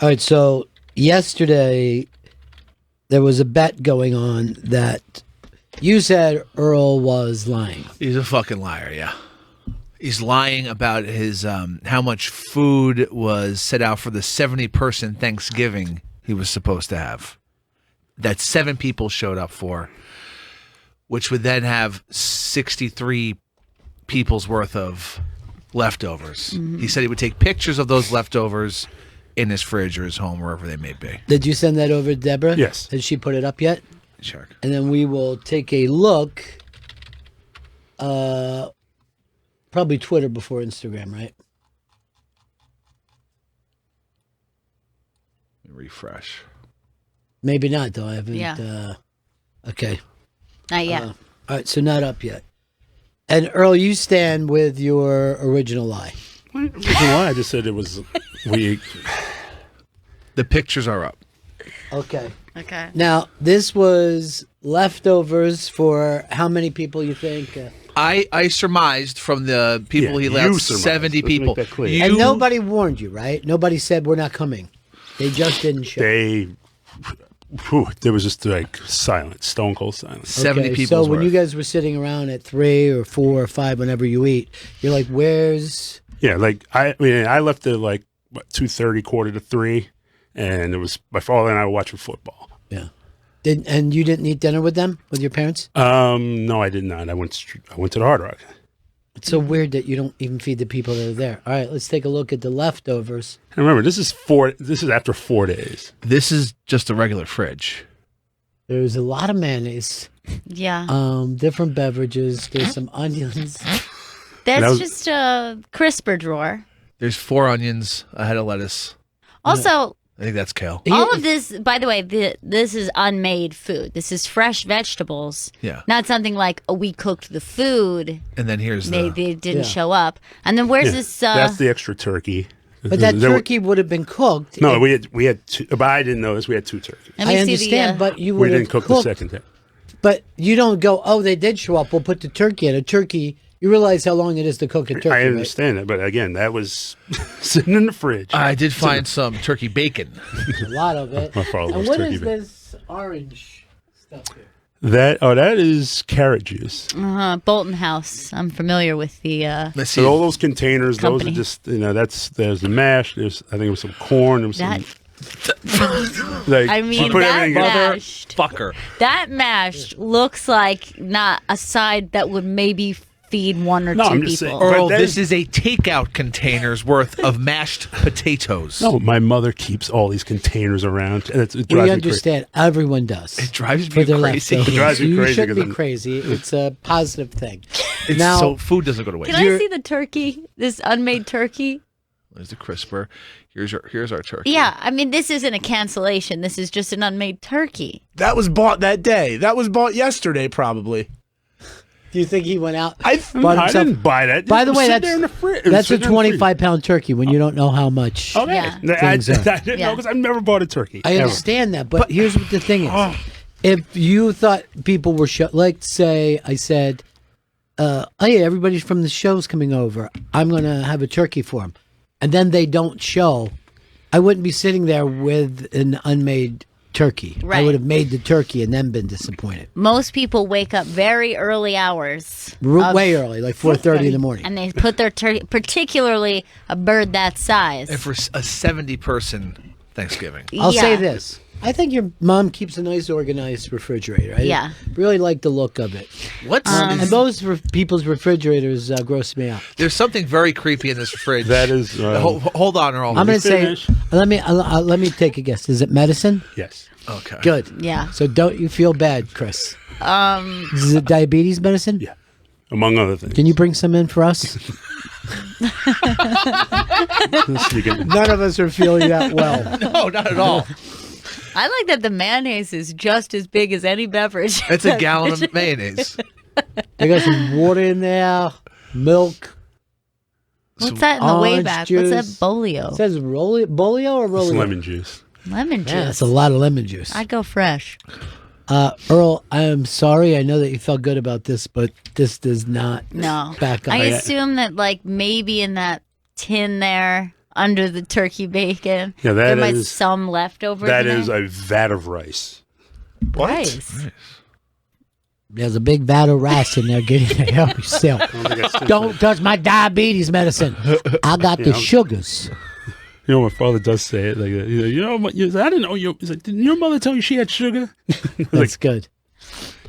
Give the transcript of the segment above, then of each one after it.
All right, so yesterday there was a bet going on that you said Earl was lying. He's a fucking liar, yeah. He's lying about his how much food was set out for the 70-person Thanksgiving he was supposed to have. That 7 people showed up for, which would then have 63 people's worth of leftovers. Mm-hmm. He said he would take pictures of those leftovers in his fridge or his home, wherever they may be. Did you send that over to Deborah? Yes. Has she put it up yet? Sure. And then we will take a look. Probably Twitter before Instagram, right? Refresh. Maybe not, though. I haven't. Yeah. Okay. Not yet. All right, so not up yet. And Earl, you stand with your original lie. I just said it was we. The pictures are up. Okay. Okay. Now, this was leftovers for how many people you think? I surmised from the people he left, 70 people. Make that clear. And nobody warned you, right? Nobody said we're not coming. They just didn't show. There was just like silence, stone cold silence. 70 people. So when you guys were sitting around at 3 or 4 or 5, whenever you eat, you're like, "Where's?" Yeah, like I left at like 2:30, 2:45, and it was my father and I were watching football. Yeah. And you didn't eat dinner with them, with your parents? No, I did not. I went to the Hard Rock. It's so weird that you don't even feed the people that are there. All right, let's take a look at the leftovers. And remember, this is after 4 days. This is just a regular fridge. There's a lot of mayonnaise. Yeah. Different beverages. There's some onions. That's just a crisper drawer. There's 4 onions, a head of lettuce. Also, I think that's kale. all of this, by the way, this is unmade food. This is fresh vegetables. Yeah. Not something like, we cooked the food. And then here's they didn't show up. And then where's this? That's the extra turkey. But that turkey would have been cooked. No, we had two, but I didn't know this. We had 2 turkeys. I understand, but you would we have didn't cook the second day. But you don't go, oh, they did show up. We'll put the turkey in. A turkey, you realize how long it is to cook a turkey, I understand it, but again, that was sitting in the fridge. I did find some turkey bacon. A lot of it. My father And loves what turkey is bacon. this orange stuff here? That is carrot juice. Bolton House. I'm familiar with the. Let's see. So all those containers, Company. those are just there's the mash. There's I think it was some corn. There was That. like, I mean, put that everything in- mashed. Fucker. That mashed looks like not a side that would maybe feed 1 or 2 I'm people. just saying. Earl, But this is a takeout container's worth of mashed potatoes. No, my mother keeps all these containers around, and it drives We me crazy. understand. Everyone does. It drives For me their crazy. leftovers. It drives me You crazy should be 'cause crazy. It's a positive thing. So food doesn't go to waste. Can I see the turkey? This unmade turkey? There's the crisper. Here's our turkey. Yeah, I mean, this isn't a cancellation. This is just an unmade turkey. That was bought that day. That was bought yesterday, probably. Do you think he went out? I himself- didn't buy that. By the It was way, sitting there in the fridge. that's a 25-pound turkey when you don't know how much. Okay, Yeah. I Things are. didn't know because I've never bought a turkey. I ever. understand that, but here's what the thing is. If you thought people were, like say, I said, oh yeah, everybody from the show's coming over. I'm going to have a turkey for them. And then they don't show. I wouldn't be sitting there with an unmade turkey. I Right. would have made the turkey and then been disappointed. Most people wake up very early hours. Way early, like 4:30 in the morning. And they put their turkey, particularly a bird that size. And for a 70-person Thanksgiving. I'll say Yeah. this. I think your mom keeps a nice organized refrigerator. I Yeah. really like the look of it. And most people's refrigerators gross me out. There's something very creepy in this fridge. That is. Hold on, Earl. I'm going to say, finish? let me take a guess. Is it medicine? Yes. Okay. Good. Yeah. So don't you feel bad, Chris? Is it diabetes medicine? Yeah. Among other things. Can you bring some in for us? None of us are feeling that well. No, not at all. I like that the mayonnaise is just as big as any beverage. It's a gallon of mayonnaise. I got some water in there, milk. What's that in the way orange back? juice. What's that bolio? It says bolio or It's rolio? lemon juice. Lemon juice. Yeah, that's a lot of lemon juice. I'd go fresh. Earl, I am sorry. I know that you felt good about this, but this does not No. back up. I assume that like maybe in that tin there under the turkey bacon. Yeah, there might is some leftovers. That in is there. a vat of rice. Rice. There's a big vat of rice in there. Get in there, help yourself. Don't touch my diabetes medicine. I got the sugars. You know, my father does say it like that. He's like, I didn't know you. He's like, didn't your mother tell you she had sugar? That's good.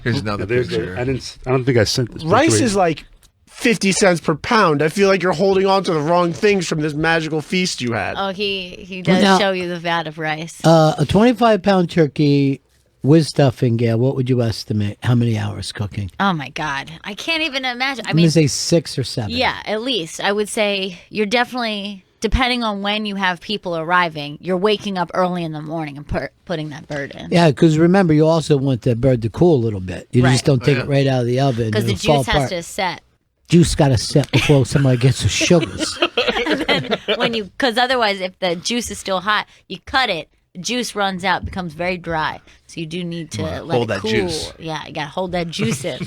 Here's another picture. I don't think I sent this. Rice picture. is like 50 cents per pound. I feel like you're holding on to the wrong things from this magical feast you had. Oh, he does Now- show you the vat of rice. A 25-pound turkey with stuffing, Gail, what would you estimate? How many hours cooking? Oh my God, I can't even imagine. I'm going to say 6 or 7. Yeah, at least I would say you're definitely, depending on when you have people arriving, you're waking up early in the morning and putting that bird in. Yeah, because remember, you also want the bird to cool a little bit. You just Right. don't take it right out of the oven. Because the It'll fall juice has apart. to set. Juice got to set before somebody gets the sugars. Because otherwise, if the juice is still hot, you cut it, the juice runs out, becomes very dry. So you do need to let hold it that cool. juice. Yeah, you got to hold that juice in.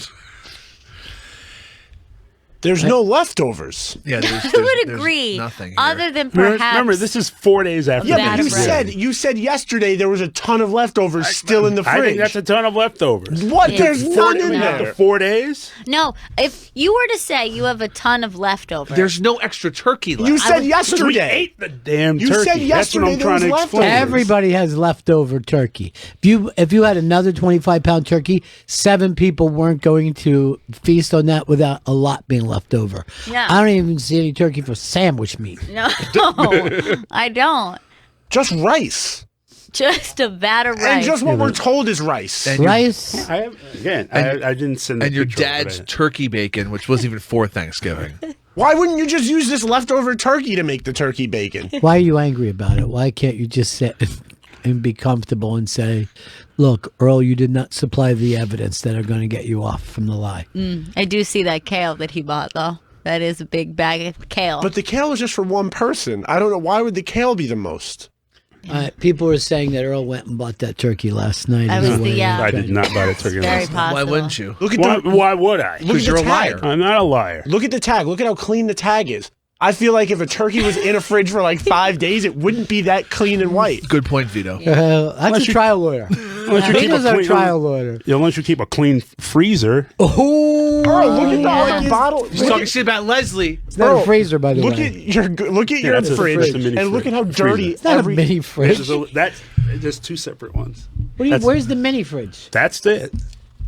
There's no leftovers. Yeah, I would agree. Nothing here. Other than perhaps. Remember, this is 4 days after. Yeah, Vat but of rice. you said yesterday there was a ton of leftovers still in the I fridge. think that's a ton of leftovers. What? Yeah. There's none in After there. 4 days? No, if you were to say you have a ton of leftovers. There's no extra turkey left. You said We yesterday. ate the damn You turkey. said That's what I'm yesterday there trying to was explain. leftovers. Everybody has leftover turkey. If you had another 25-pound turkey, 7 people weren't going to feast on that without a lot being left over. Yeah. I don't even see any turkey for sandwich meat. No, I don't. Just rice. Just a vat of rice. And just what we're told is rice. And your- Rice. I didn't send the and your picture of it. dad's turkey bacon, which wasn't even for Thanksgiving. Why wouldn't you just use this leftover turkey to make the turkey bacon? Why are you angry about it? Why can't you just sit and be comfortable and say, look, Earl, you did not supply the evidence that are going to get you off from the lie. I do see that kale that he bought, though. That is a big bag of kale. But the kale is just for one person. I don't know. Why would the kale be the most? People were saying that Earl went and bought that turkey last night. That on was the the, way yeah. I did not buy the turkey Very last night. possible. Why wouldn't you? Look at Why would I? Look at Because you're the a tag. liar. I'm not a liar. Look at the tag. Look at how clean the tag is. I feel like if a turkey was in a fridge for like 5 days, it wouldn't be that clean and white. Good point, Vito. That's a trial lawyer. Unless you keep Vito's a our clean, trial lawyer. unless you keep a clean freezer. Oh, Earl, look at yeah. the bottle. He's talking shit about Leslie. it's not Earl, a freezer, by the Look way. at your that's a fridge, fridge. That's a mini and look at fridge. how dirty Freezer. It's not every. a mini fridge. There's 2 separate ones. What where's the mini fridge? That's it.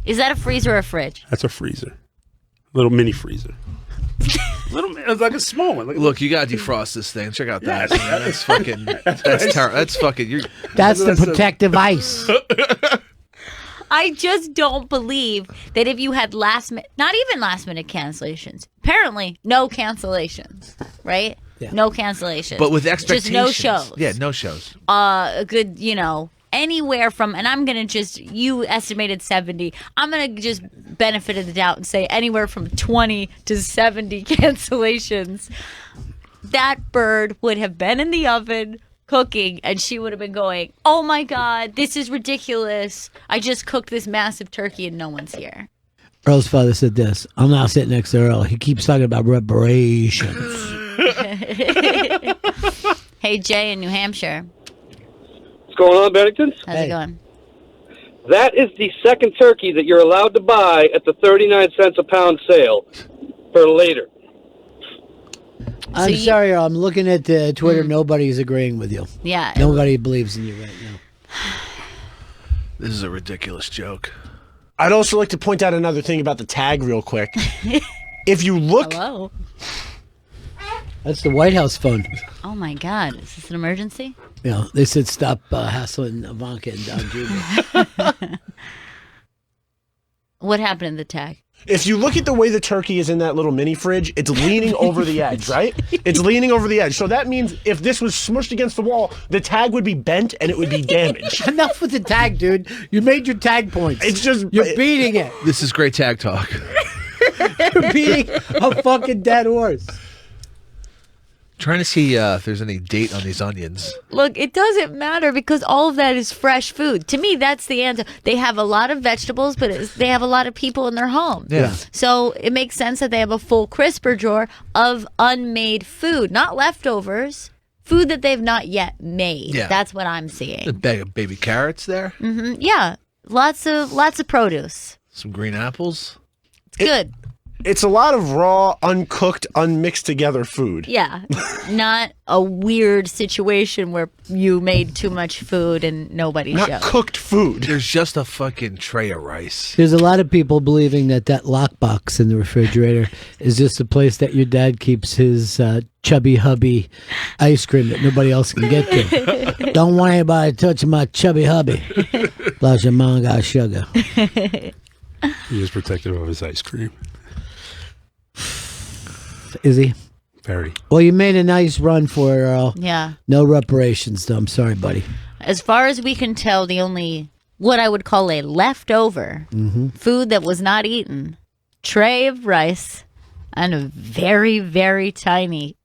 Is that a freezer or a fridge? That's a freezer. Little mini freezer. It's like a small one. Look, you gotta defrost this thing. Check out that. Yeah. Man. That's fucking. That's terrible. That's fucking. You're. That's the That's a- protective ice. I just don't believe that if you had not even last minute cancellations. Apparently, no cancellations, right? Yeah. No cancellations. But with expectations. Just no shows. Yeah, no shows. A good, anywhere from, and I'm going to you estimated 70. I'm going to just benefit of the doubt and say anywhere from 20 to 70 cancellations. That bird would have been in the oven cooking, and she would have been going, oh my God, this is ridiculous. I just cooked this massive turkey and no one's here. Earl's father said this. I'm now sitting next to Earl. He keeps talking about reparations. Hey, Jay in New Hampshire. What's going on, Bennington? How's it going? That is the second turkey that you're allowed to buy at the 39 cents a pound sale for later. I'm sorry, Earl. I'm looking at Twitter. Nobody's agreeing with you. Yeah. Nobody believes in you right now. This is a ridiculous joke. I'd also like to point out another thing about the tag real quick. If you look, Hello? That's the White House phone. Oh my God. Is this an emergency? Yeah, they said stop hassling Ivanka and Don Jr. What happened in the tag? if you look at the way the turkey is in that little mini fridge, it's leaning over the edge, right? It's leaning over the edge. So that means if this was smushed against the wall, the tag would be bent and it would be damaged. Enough with the tag, dude. You made your tag points. It's just You're beating it. This is great tag talk. You're beating a fucking dead horse. Trying to see if there's any date on these onions. Look, it doesn't matter because all of that is fresh food. To me, that's the answer. They have a lot of vegetables, but they have a lot of people in their home. Yeah. So it makes sense that they have a full crisper drawer of unmade food, not leftovers, food that they've not yet made. Yeah. That's what I'm seeing. A bag of baby carrots there. Yeah, lots of produce. Some green apples. It's good. It's a lot of raw, uncooked, unmixed together food. Yeah, not a weird situation where you made too much food and nobody Not showed. cooked food. There's just a fucking tray of rice. There's a lot of people believing that lockbox in the refrigerator is just a place that your dad keeps his chubby hubby ice cream that nobody else can get to. Don't want anybody touching my chubby hubby. Plus your mom got sugar. He is protective of his ice cream. Is he? Very. Well, you made a nice run for it, Earl. Yeah. No reparations, though. I'm sorry, buddy. As far as we can tell, the only what I would call a leftover food that was not eaten, tray of rice, and a very, very tiny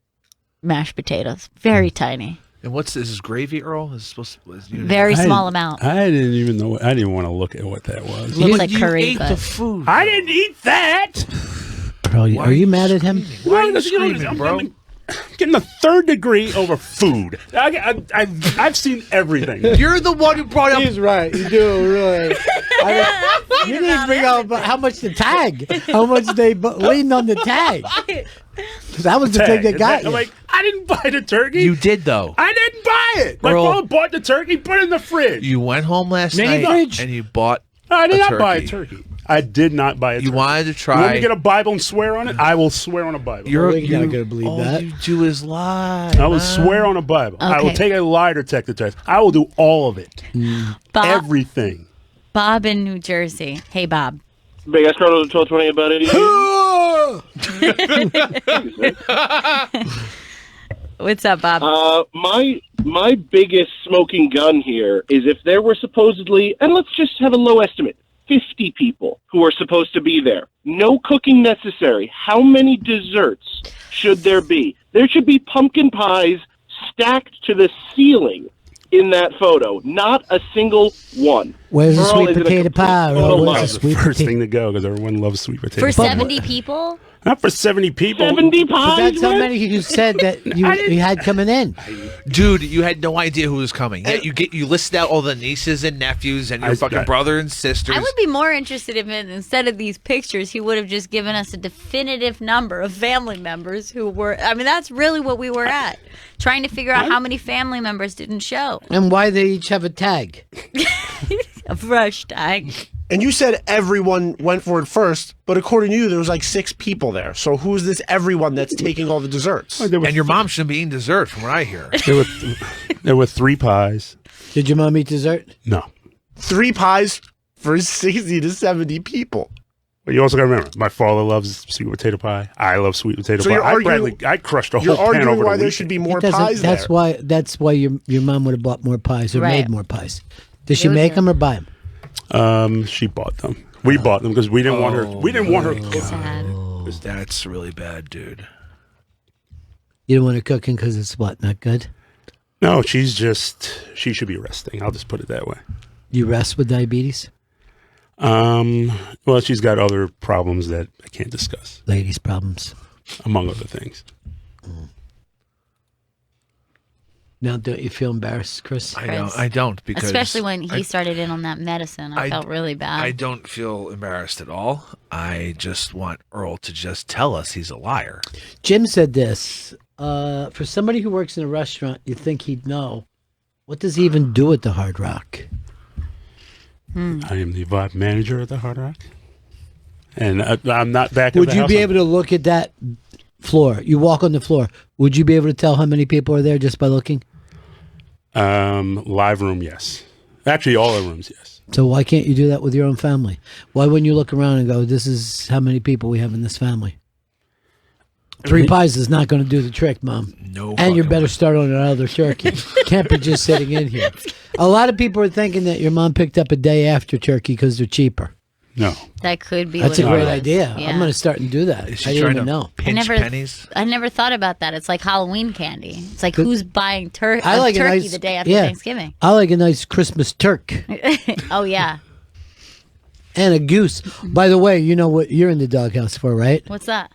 mashed potatoes. Very tiny. And what's this? Is gravy, Earl? Is supposed to, Very small amount. I didn't even know. I didn't want to look at what that was. Looks like you curry, ate but the food. I didn't eat that. Earl, are you mad at him? Why are you Well, screaming, I'm bro? getting a third degree over food. I've seen everything. You're the one who brought up. He's right. You do, really. You didn't bring up how much the tag, how much they leaned on the tag. That was the thing that got you. I'm like, I didn't buy the turkey. You did though. I didn't buy it. My Earl- father bought the turkey, put it in the fridge. You went home last Mini night fridge? and you bought. I did a not buy a turkey. turkey. I did not buy a turkey. You wanted to You try. want me to get a Bible and swear on it? I will swear on a Bible. You're not gonna believe all that. you do is lie. I will swear on a Bible. I will Okay. take a lie detector test. I will do all of it. Bob, Everything. Bob in New Jersey. Hey, Bob. Big ass Carlos 1220 about it. What's up, Bob? My biggest smoking gun here is if there were supposedly, and let's just have a low estimate, 50 people who are supposed to be there. No cooking necessary. How many desserts should there be? There should be pumpkin pies stacked to the ceiling in that photo. Not a single one. Where's the Earl sweet is in a potato pie? complete Earl? total Where's the loss. The sweet first potato? thing to go because everyone loves sweet potato. For pie. 70 people? Not for 70 people. 70 But pies? that's how man? many you said that you had coming in. Dude, you had no idea who was coming. Yet you listed out all the nieces and nephews and your fucking brother and sisters. I would be more interested if instead of these pictures, he would have just given us a definitive number of family members who were. I mean, that's really what we were at. Trying to figure out how many family members didn't show. And why they each have a tag. A fresh tag. And you said everyone went for it first, but according to you, there was like 6 people there. So who's this everyone that's taking all the desserts? And your mom shouldn't be eating dessert, from what I hear. There were 3 pies. Did your mom eat dessert? No. 3 pies for 60 to 70 people. But you also got to remember, my father loves sweet potato pie. I love sweet potato So pie. you're arguing- I crushed a You're whole pan arguing over why the there weekend. should be more It doesn't- pies that's there. That's why your mom would have bought more pies or Right. made more pies. Did she It was make a- them or buy them? She bought them. We bought them because we didn't want her. We didn't want her. Sad. That's really bad, dude. You don't want her cooking because it's what, not good? No, she should be resting. I'll just put it that way. You rest with diabetes? Well, she's got other problems that I can't discuss, Ladies' problems. among other things. Now, don't you feel embarrassed, Chris? I don't because Especially when he started in on that medicine. I felt really bad. I don't feel embarrassed at all. I just want Earl to just tell us he's a liar. Jim said this. For somebody who works in a restaurant, you'd think he'd know. What does he even do at the Hard Rock? I am the vibe manager at the Hard Rock, and I'm not back. Would you be able to look at that floor? You walk on the floor. Would you be able to tell how many people are there just by looking? Live room, yes. Actually, all the rooms, yes. So why can't you do that with your own family? Why wouldn't you look around and go, this is how many people we have in this family? 3 pies is not going to do the trick, Mom. No. And you fucking better way. start on another turkey. Can't be just sitting in here. A lot of people are thinking that your mom picked up a day after turkey because they're cheaper. No. that could be That's a what it great was. idea. Yeah. I'm going to start and do that. Is I she didn't trying even to know. pinch pennies? I never thought about that. It's like Halloween candy. It's like Good. who's buying I like a turkey nice- the day after yeah. Thanksgiving. I like a nice Christmas turk Oh yeah. and a goose. By the way, you know what you're in the doghouse for, right? What's that?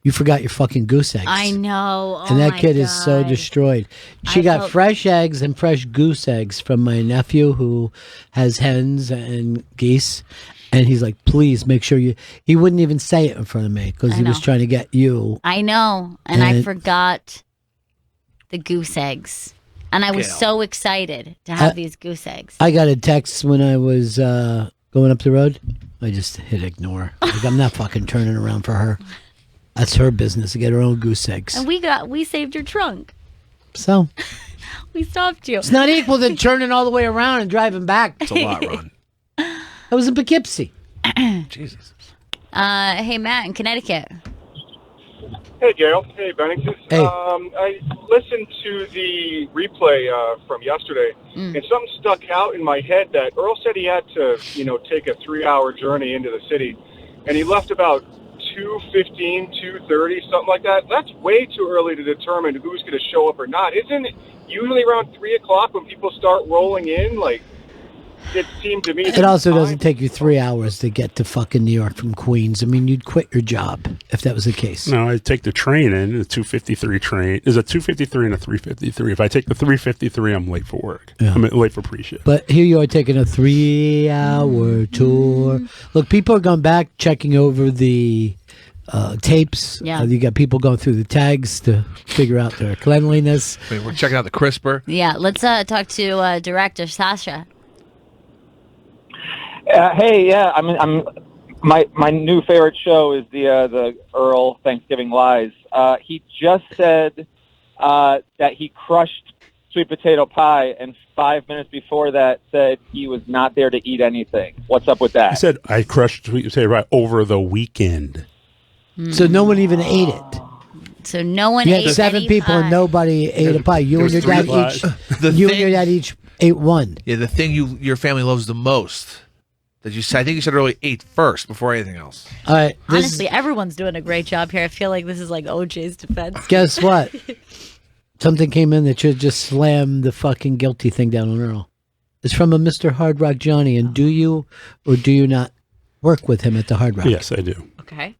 You forgot your fucking goose eggs. I know. Oh And that my kid is so God. destroyed. She I got hope- fresh eggs and fresh goose eggs from my nephew who has hens and geese. And he's like, please make sure you. He wouldn't even say it in front of me because he was know. trying to get you. I know. And I And- forgot the goose eggs. And I was Gail. so excited to have these goose eggs. I got a text when I was going up the road. I just hit ignore. Like, I'm not fucking turning around for her. That's her business to get her own goose eggs. And we saved your trunk. So We stopped you. it's not equal to turning all the way around and driving back. It's a lot, Ron. I was in Poughkeepsie. Jesus. Hey, Matt in Connecticut. Hey, Gail. Hey, Bennington. Hey. I listened to the replay from yesterday, and something stuck out in my head that Earl said he had to, take a 3-hour journey into the city, and he left about 2:15, 2:30, something like that. That's way too early to determine who's going to show up or not. Isn't it usually around 3 o'clock when people start rolling in? Like, it seemed to me. It also doesn't take you 3 hours to get to fucking New York from Queens. I mean, you'd quit your job if that was the case. No, I take the train in, the 2:53 train. There's a 2:53 and a 3:53. If I take the 3:53, I'm late for work. Yeah. I'm late for pre-shift. But here you are taking a 3-hour tour. Look, people are going back, checking over the tapes. Yeah. You got people going through the tags to figure out their cleanliness. I mean, we're checking out the CRISPR. Yeah, let's talk to director Sasha. Hey, yeah, I'm my new favorite show is the Earl Thanksgiving Lies. He just said that he crushed sweet potato pie, and 5 minutes before that said he was not there to eat anything. What's up with that? I said I crushed sweet potato pie over the weekend. So no one even ate it. So no one You ate had 7 any people pie. and nobody ate a pie. You there and your was dad 3 pies. each. The You and thing- your dad each ate one. Yeah, the thing your family loves the most. That you said, I think you said earlier, ate first before anything else. All right. Honestly, everyone's doing a great job here. I feel like this is like OJ's defense. Guess what? Something came in that should just slam the fucking guilty thing down on Earl. It's from a Mr. Hard Rock Johnny. And do you or do you not work with him at the Hard Rock? Yes, I do. Okay.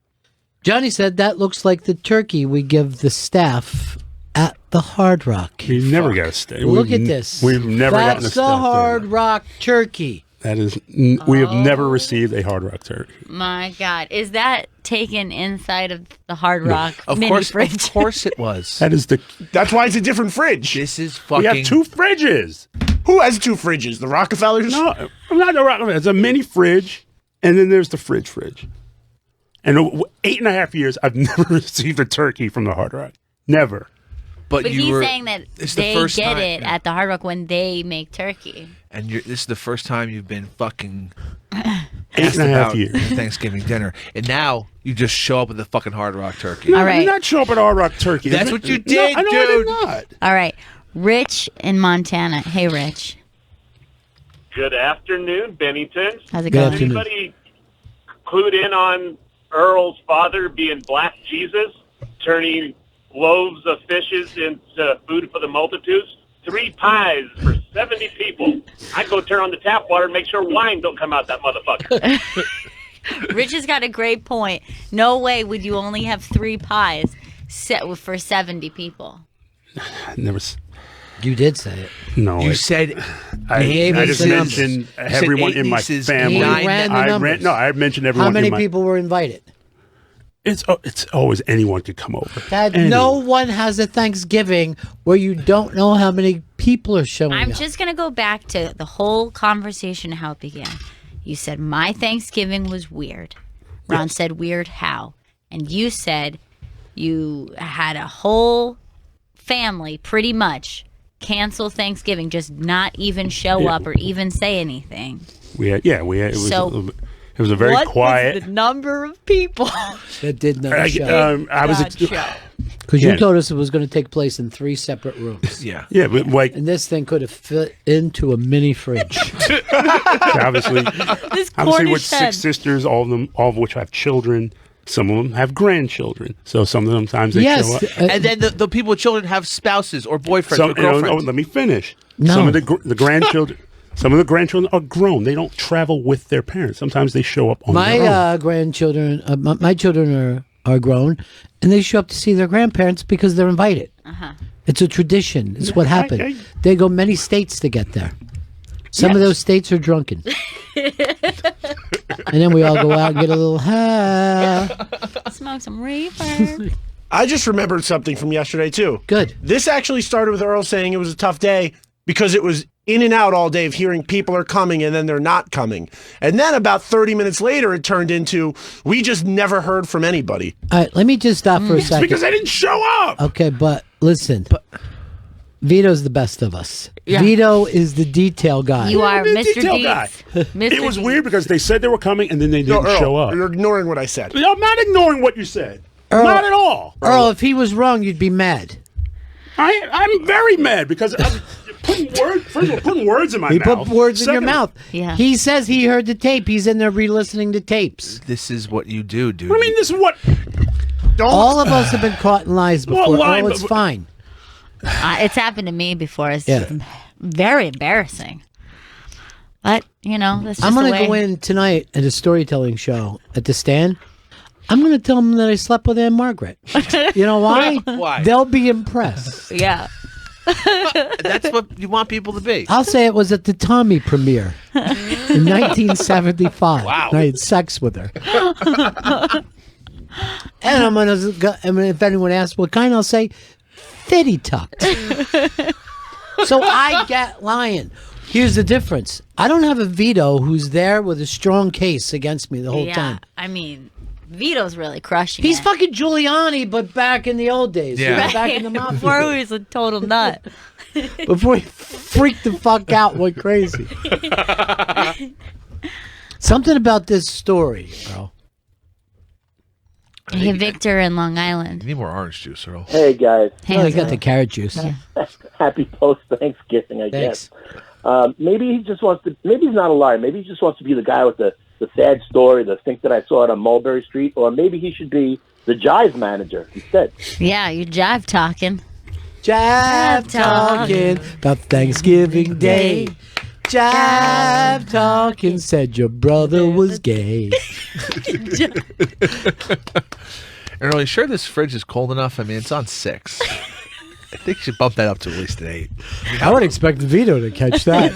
Johnny said that looks like the turkey we give the staff at the Hard Rock. We never got to stay. Look We've at this. We've never gotten a That's the staff Hard there. Rock turkey. That is, we have never received a Hard Rock turkey. My God, is that taken inside of the Hard Rock Of mini fridge? Of course it was. That is the. That's why it's a different fridge. This is We fucking. have 2 fridges. Who has 2 fridges? The Rockefellers? No, I'm not the Rockefeller. It's a mini fridge, and then there's the fridge. And 8.5 years, I've never received a turkey from the Hard Rock. Never. but But you he's were, saying that it's the they first get time, it yeah. at the Hard Rock when they make turkey. And this is the first time you've been fucking 8.5 about years. Thanksgiving dinner, and now you just show up with a fucking Hard Rock turkey. All I right. did not show up at Hard Rock Turkey. That's what you did, no, I dude. did not. All right, Rich in Montana. Hey, Rich. Good afternoon, Bennington. How's it Good going? afternoon. Anybody clued in on Earl's father being Black Jesus, turning loaves of fishes into food for the multitudes? 3 pies for 70 people. I'd go turn on the tap water and make sure wine don't come out that motherfucker. Rich has got a great point. No way would you only have 3 pies set for 70 people. I never. You did say it. No, You said I gave us just the numbers. mentioned said everyone 8 in my nieces, family. He 9 ran the I numbers. I mentioned everyone. How many in my, people were invited? It's always anyone could come over. Dad, Anyone. no one has a Thanksgiving where you don't know how many people are showing I'm up. just going to go back to the whole conversation, how it began. You said, my Thanksgiving was weird. Ron said, weird how? And you said you had a whole family pretty much cancel Thanksgiving, just not even show Yeah. up or even say anything. We had. It was. So, it was a very what quiet. was the number of people? That did not I, show. I was. Not show. Because you yeah. told us it was going to take place in 3 separate rooms. yeah. Yeah, but like And this thing could have fit into a mini fridge. obviously, This obviously Cornish with 6 hen. sisters, all of which have children. Some of them have grandchildren. So sometimes they show up. yes. And then the people with children have spouses or boyfriends or girlfriends. Let me finish. No. Some of the grandchildren. Some of the grandchildren are grown. They don't travel with their parents. Sometimes they show up on their own. My grandchildren, my children are grown, and they show up to see their grandparents because they're invited. It's a tradition. It's what happened. They go many states to get there. Some of those states are drunken. And then we all go out and get a little Smoke some reefer. I just remembered something from yesterday, too. Good. This actually started with Earl saying it was a tough day because it was in and out all day of hearing people are coming and then they're not coming. And then about 30 minutes later, it turned into, we just never heard from anybody. All right, let me just stop for a second. Because they didn't show up. Okay, but listen. Vito's the best of us. Yeah. Vito is the detail guy. You are the Mr. detail guy. Mr. It was Deeds. weird because they said they were coming and then they didn't Earl, show up. You're ignoring what I said. I'm not ignoring what you said. Earl- Not at all. Earl, if he was wrong, you'd be mad. I'm very mad because I'm putting words in my He mouth. put words in your Second, mouth. Yeah. He says he heard the tape. He's in there re-listening to tapes. This is what you do, dude. I mean, this is what. All of us have been caught in lies before. Well, lie, Earl, it's but- fine. It's happened to me before. It's Yeah. very embarrassing. But, that's just I'm the going way. to go in tonight at a storytelling show at the Stand. I'm going to tell them that I slept with Aunt Margaret. You know why? Why? They'll be impressed. Yeah. That's what you want people to be. I'll say it was at the Tommy premiere in 1975. Wow. And I had sex with her. And I'm going to, if anyone asks what kind, I'll say, fitty tucked. So I get lying. Here's the difference. I don't have a Vito who's there with a strong case against me the whole time. I mean, Vito's really crushing He's it. fucking Giuliani, but back in the old days. Yeah. You know, back in the mafia. Before he was a total nut. Before he freaked the fuck out, went crazy. Something about this story, bro. Hey, Victor in Long Island. You need more orange juice, Earl. Hey guys, Oh, he got the carrot juice. happy post Thanksgiving, I Thanks. guess. Maybe he just wants to. Maybe he's not a liar. Maybe he just wants to be the guy with the sad story, the thing that I saw it on Mulberry Street, or maybe he should be the jive manager instead. Yeah, you jive talking. Jive talking about Thanksgiving Day. Jive talking said your brother was gay. Earl, you sure this fridge is cold enough? I mean, it's on 6. I think you should bump that up to at least an 8. I would expect Vito to catch that.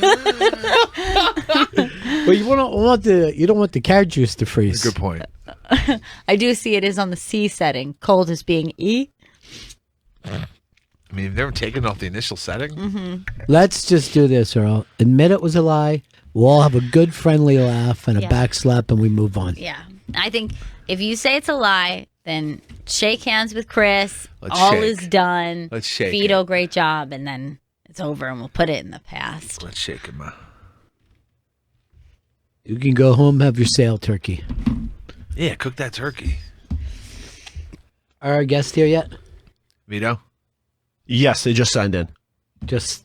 But you don't want the carrot juice to freeze. Good point. I do see it is on the C setting. Cold as being E. I mean, you've never taken off the initial setting? Let's just do this, Earl. Admit it was a lie. We'll all have a good friendly laugh and a Yeah. back slap and we move on. Yeah. I think if you say it's a lie, then shake hands with Chris. Let's All shake. is done. Let's shake Vito, it. great job. And then it's over and we'll put it in the past. Let's shake him. You can go home, have your sale turkey. Yeah, cook that turkey. Are our guests here yet? Vito? Yes, they just signed in. Just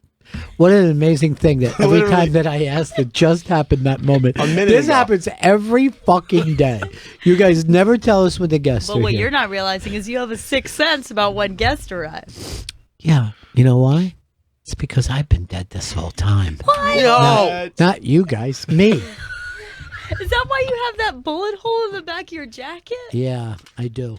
what an amazing thing that every time that I ask, it just happened that moment. minute This ago. happens every fucking day. You guys never tell us when the guests But are what here. you're not realizing is you have a sixth sense about when guests arrive. Yeah, you know why? It's because I've been dead this whole time. What? Not you guys, me. Is that why you have that bullet hole in the back of your jacket? Yeah, I do.